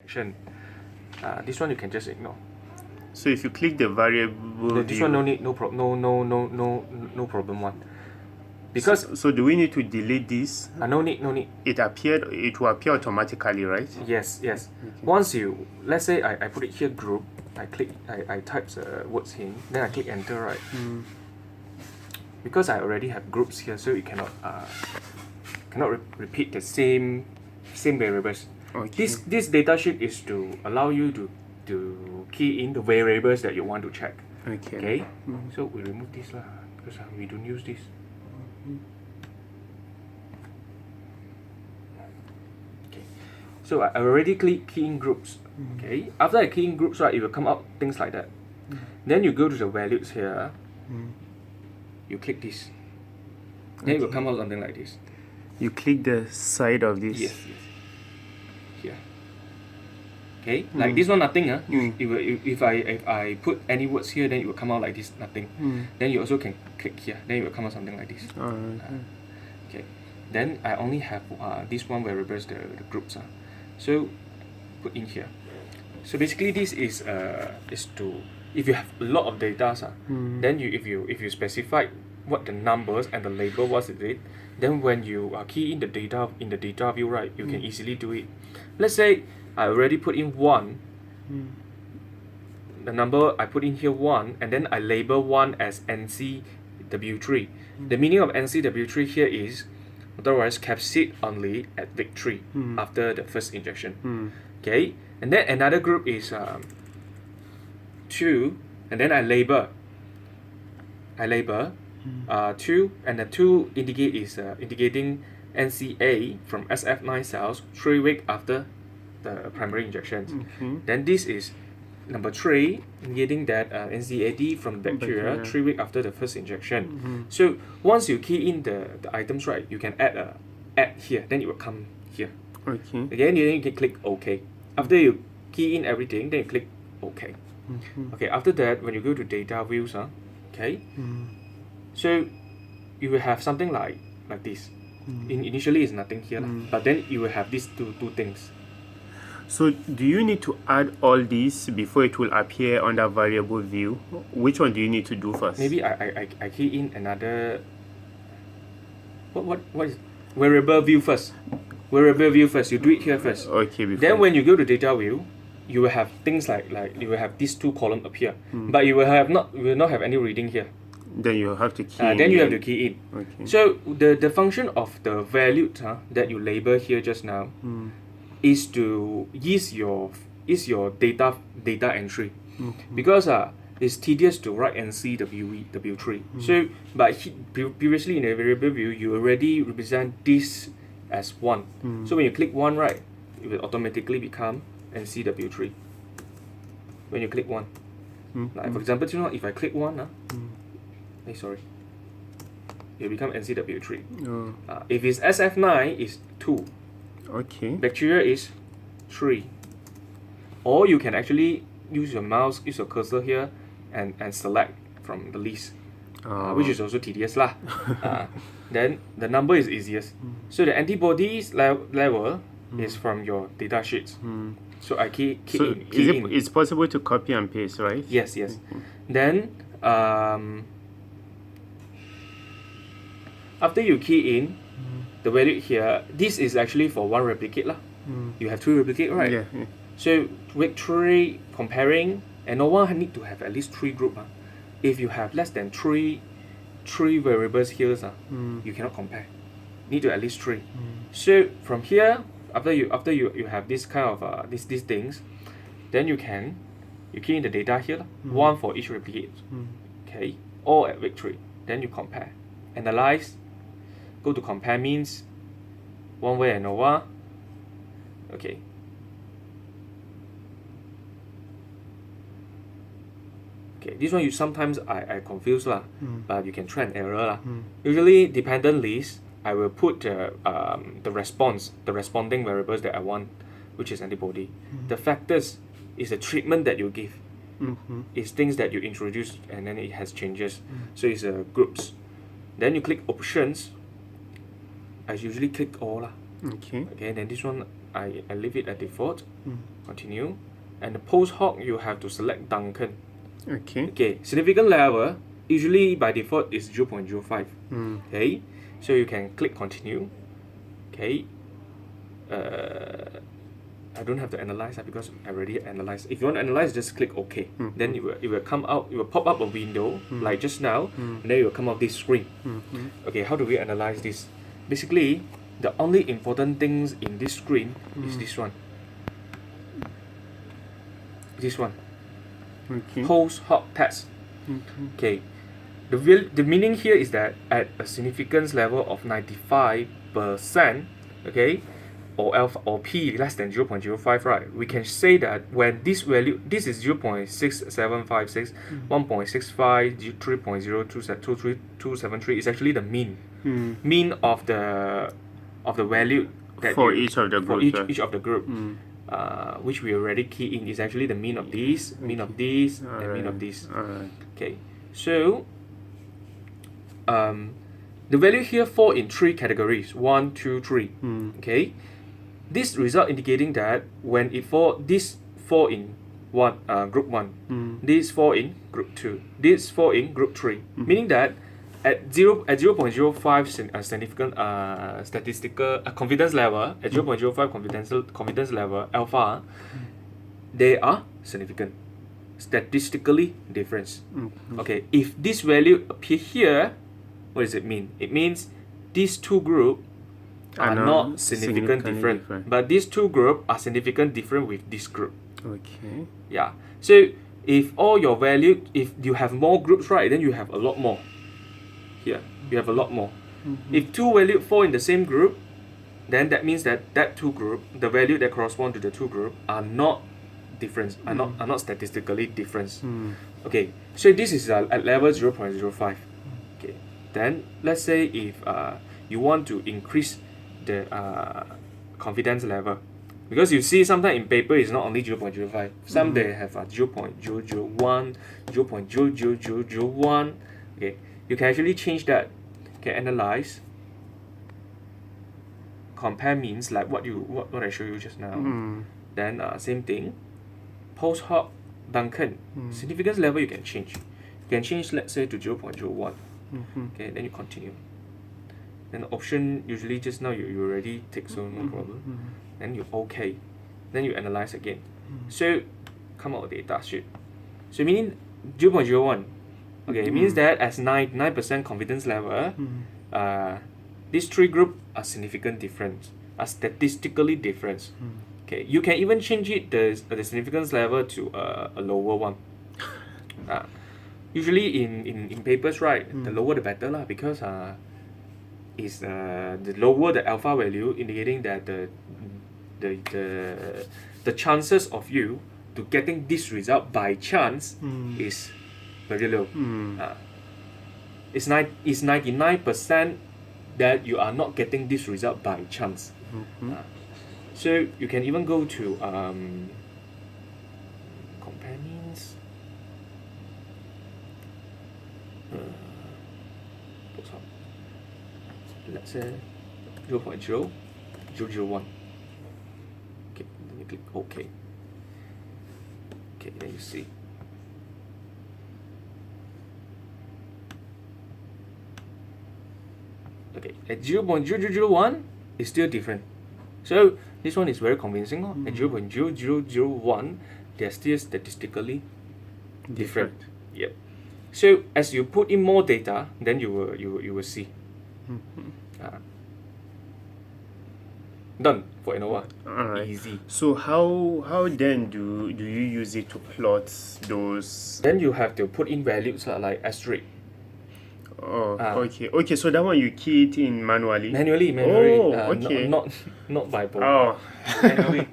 injection. This one you can just ignore. So if you click the variable This view, one no need, no problem one. Because so do we need to delete this? no need. It will appear automatically, right? Yes. Okay. Once you, let's say I put it here group, I type the words in, then I click enter, right? Because I already have groups here, so it cannot repeat the same variables. Okay. This data sheet is to allow you to key in the variables that you want to check. Okay. So we remove this lah, because we don't use this. Okay. So I already key in groups. Okay. After I key in groups, right, it will come out things like that. Then you go to the values here. You click this. Then it will come out something like this. You click the side of this. Yes. Here. Okay, like this one nothing. If I put any words here, then it will come out like this, nothing. Then you also can click here, then it will come out something like this. Okay. Then I only have this one variables, the groups. So put in here. So basically this is to, if you have a lot of data, then if you specify what the numbers and the label was it, then when you key in the data view, right, you can easily do it. Let's say I already put in 1. The number I put in here 1, and then I label 1 as NCW3. The meaning of NCW3 here is otherwise capsid only at week 3 after the first injection. Okay, and then another group is 2, and then I label 2, and the 2 indicating NCA from SF9 cells 3 weeks after the primary injections. Then this is number 3, indicating that NCAD from bacteria 3 weeks after the first injection. So once you key in the items, right, you can add here, then it will come here. Okay. Again, you can click OK. After you key in everything, then you click OK. Okay. After that, when you go to data views, okay. So you will have something like this. Initially, it's nothing here, but then you will have these two things. So do you need to add all these before it will appear on the variable view? Which one do you need to do first? Maybe I key in another. What is variable view first? Variable view first. You do it here first. Okay. Then when you go to data view, you will have things like you will have these 2 columns appear, but you will not have any reading here. Then you have to key in. Then you have to key in. Okay. So the function of the value that you label here just now is to ease your data entry, because it's tedious to write NCW3. So but previously in the variable view you already represent this as 1. So when you click 1, right, it will automatically become NCW3. When you click 1, like for example, if I click 1, it will become NCW3. If it's SF9, it's 2. Okay. Bacteria is 3. Or you can actually use your mouse, use your cursor here, and select from the list, which is also tedious lah. Then the number is easiest. So the antibodies level is from your data sheets. So I key in. It's possible to copy and paste, right? Yes. Then after you key in the value here, this is actually for 1 replicate lah. You have 2 replicate, right? Yeah. So week 3 comparing, ANOVA need to have at least 3 group. If you have less than 3 variables here, you cannot compare. Need to at least 3. So from here, after you have this kind of these things, then you key in the data here, 1 for each replicate. Okay, all at week 3. Then you compare, analyze. Go to compare means, one way ANOVA. Okay. Okay, this one sometimes I confuse lah, but you can try and error lah. Usually dependent list, I will put the responding variables that I want, which is antibody. The factors is the treatment that you give. It's things that you introduce and then it has changes. So it's groups. Then you click options. I usually click all lah. Okay. Then this one I leave it at default. Continue. And the post hoc, you have to select Duncan. Okay, significant level usually by default is 0.05. Okay, so you can click continue. Okay, I don't have to analyze that because I already analyzed. If you want to analyze, just click OK. Then it will come out, it will pop up a window like just now, and then it will come out this screen. Okay, how do we analyze this? Basically, the only important things in this screen is this one. This one. Post hoc test. Okay. The meaning here is that at a significance level of 95%, okay, or alpha or p less than 0.05, right, we can say that when this value, this is 0.6756, 1.65, 3.0273 is actually the mean of the value that for each of the groups, each of the group, which we already key in is actually the mean of this, mean of this, and mean of this. Okay, so the value here fall in three categories: 1, 2, 3. Okay, this result indicating that when it this fall in group 1, this fall in group 2, this fall in group 3, meaning that at 0.05 significant statistical confidence level, at 0.05 confidence level alpha, they are significant, statistically different. Okay, if this value appear here, what does it mean? It means these two groups are not significant different, but these two groups are significant different with this group. Okay. Yeah. So if all your value, if you have more groups, right, then you have a lot more. Here, you have a lot more. If two values fall in the same group, then that means that two group, the value that correspond to the two group, are not different, are not statistically different. Okay. So this is at level 0.05. Okay. Then let's say if you want to increase the confidence level, because you see sometimes in paper it's not only 0.05, some they have 0.001, 0.00001. Okay, you can actually change that. Okay, analyze, compare means like what I showed you just now. Then same thing, post hoc Duncan, significance level you can change. You can change, let's say, to 0.01. Okay, then you continue. Then the option usually just now you already take, so no problem. Then you OK. Then you analyze again. So come out with data sheet. So meaning 0.01. Okay, it means that as 99% confidence level, these three groups are significant different, are statistically different. Okay, you can even change it the significance level to a lower one. Usually in papers, right, the lower the better lah, because is the lower the alpha value, indicating that the chances of you to getting this result by chance is very low. It's 99% that you are not getting this result by chance. So you can even go to compare means. Let's say 0.0001. Okay, then you click OK. Okay, then you see. Okay, at 0.0001 is still different. So this one is very convincing. At 0.0001, they're still statistically different. Yep. So as you put in more data, then you will see. Done for ANOVA. Alright. Easy. So how then do you use it to plot those? Then you have to put in values like asterisk. Okay. So that one you key it in manually. Manually. Oh, okay. Not by board. Oh. Manually.